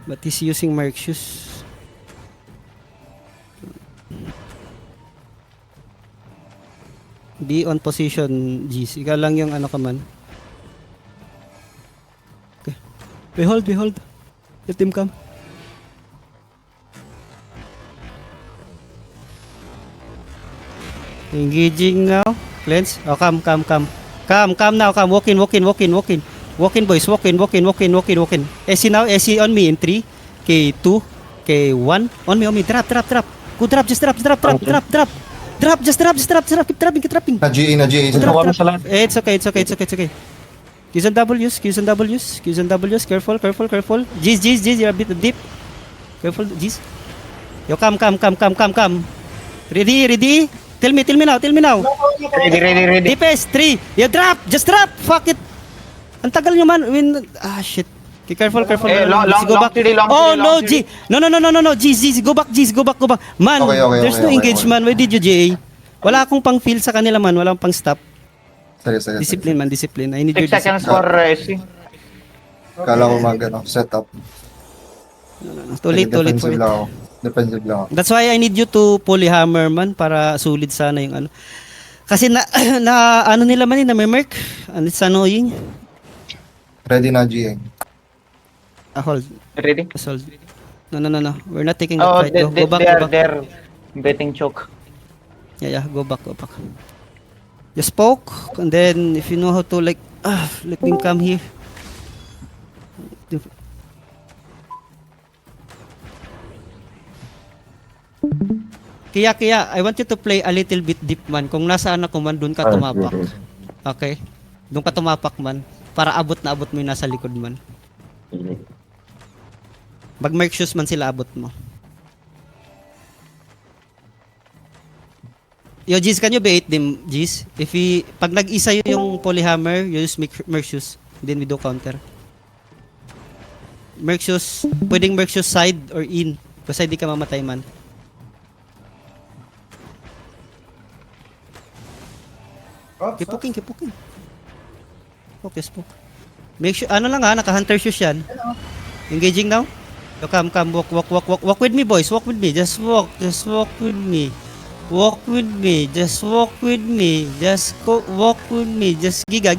But he's using Marxius. Be on position, G's. Ikaw lang yung ano ka man. Okay. Behold, behold. Let him come. Engaging now. Cleanse. Oh, come now, come. Walk in. Walk in, boys. Walk in. SC now, SC on me in 3, K2, K1. On me. Drop. Go drop, just drop. Keep dropping. Na GA. It's okay. Q's and W's. Careful. G's, you're a bit deep. Careful, G's. Yo, come. Ready? Tell me now. Ready. DPS, 3. You drop. Just drop. Fuck it. Ang tagal nyo man. Shit. Okay, careful. Long Go back. CD, long Oh, CD, no, long G. No. G's. Go back. Man, Okay, there's no engagement. Why did you, GA? Wala akong pang feel sa kanila, man. Wala akong pang stop. Sige. Discipline. I need 6 your seconds discipline. for SC. Kala ko set up. Too late for it. Defensive lang ako. That's why I need you to polyhammer, man, para sulit sana yung ano. Kasi na ano nila man na may merc. And it's annoying. Ready na GA. Hold. Ready? Hold. No. We're not taking that Oh, fight. Go back. they're betting choke. Yeah, go back. Just poke, and then if you know how to let him come here. Kaya, I want you to play a little bit deep, man. Kung nasaan ako man, doon ka tumapak. Okay? Doon ka tumapak, man. Para abot mo yung nasa likod, man. Mag-merc shoes man sila, abot mo. Yo, G's, can you bait them, G's? Pag nag-isa yung polyhammer, you use merc shoes. Then we do counter. Merc shoes, pwedeng merc shoes side or in. Kasi di ka mamatay, man. Keep poking. Focus. Make sure, naka-hunter shoes yan. Engaging now. So come, walk with me, boys. Walk with me. Just walk with me. Walk with me. Just walk with me. Walk with me. Just giga.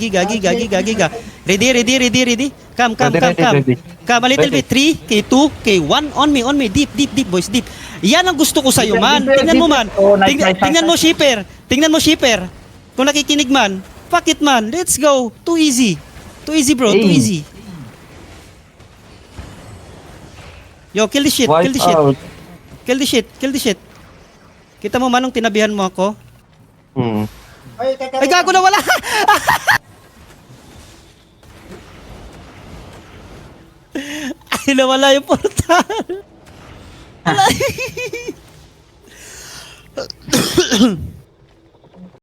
Ready. Come. Come a little bit. 3, K2, K1. On me. Deep, boys, deep. Yan ang gusto ko sa'yo, man. Tingnan mo, man. Tingnan mo, shipper. Kung nakikinig man, fuck it, man. Let's go. Too easy, bro. Too easy. Yo, kill the shit. Kill the shit. Kita mo, manong tinabihan mo ako? Ay, gago na wala! Ay, nawala yung portal. Wala.